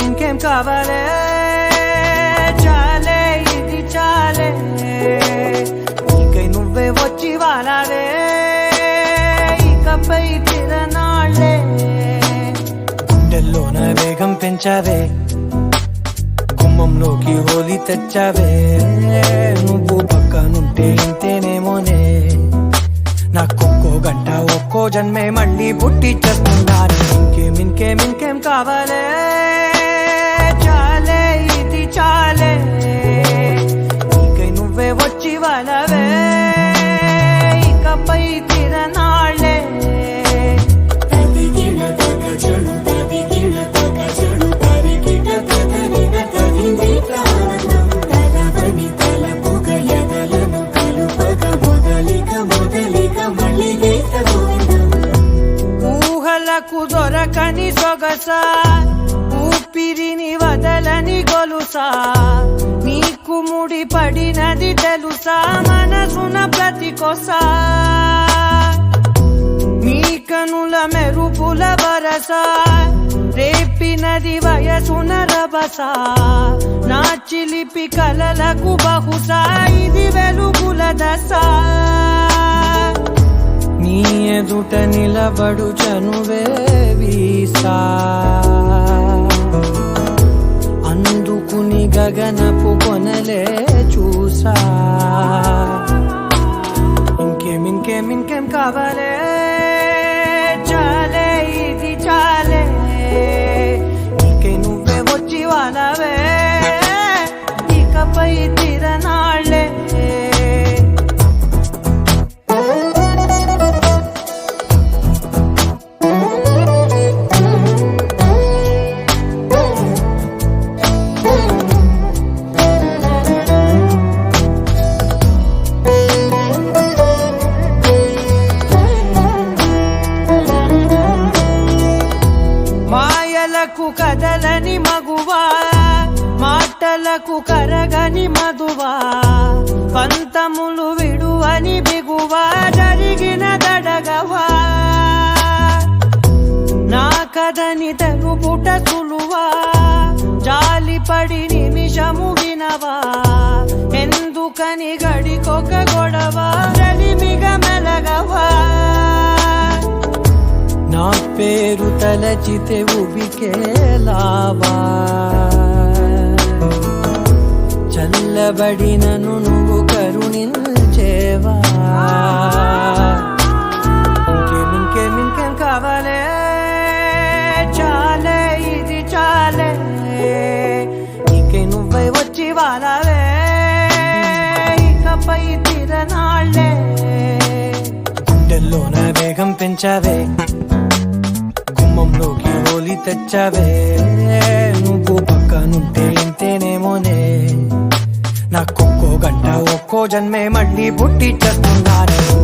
ఇంకేం కావాలే చాలే ఇది చాలే ఇకై నువ్వే వచ్చి వాలావే ఇకపై తిరనాళ్ళే గుండెల్లోన వేగం పెంచావే గుమ్మంలోకి హోలీ తెచ్చావే నువ్వు పక్కనుంటే ఇంతేనేమోనే నాకొక్కో గంట ఒక్కో జన్మే మళ్ళీ పుట్టి చేస్తున్నాను ఇంకేం కావాలే చాలే ఇది చాలే ఇకై నువ్వే వచ్చి వాలవే ఇకపై తిరనాళ్ళే ఊహలకు దొరకని సొగసా ఊపిరిని వదలని గొలుసా నీకు ముడి పడినది తెలుసా మనసున ప్రతి కొసా నీ కనుల మెరుపుల వరసా రేపినది వయసున రభసా నా చిలిపి కలలకు బహుశా ఇది వెలుగుల దశ నీ ఎదుట నిలబడు చనువే వీసా అందుకుని గగనపు కొనలే చూసా ఇంకేం కావాలే చాలే ఇది చాలే ఇకై నువ్వే వచ్చి వాలవే ఇకపై తిరనాళ్ళే మాయలకు కదలని మగువా మాటలకు కరగని మధువా పంతములు విడువని బిగువా జరిగిన దడగవా నా కథని తెలుపుట సులువా జాలిపడి నిమిషము వినవా ఎందుకని గడికొక గొడవ రలిమిగ మెలగవా నా పేరు తలచితే ఉబికేలావా చల్లబడినను నువ్వు కరుణించేవా ఇంకేం కావాలే చాలే ఇది చాలే ఇకై నువ్వై వచ్చి వాలవే ఇకపై తిరనాళ్ళే గుండెల్లోన వేగం పెంచావే గుమ్మంలోకి హోలీ తెచ్చావే నువ్వు పక్కనుంటే ఇంతేనేమోనే నాకొక్కో గంట ఒక్కో జన్మే మళ్ళీ పుట్టి చేస్తున్నాను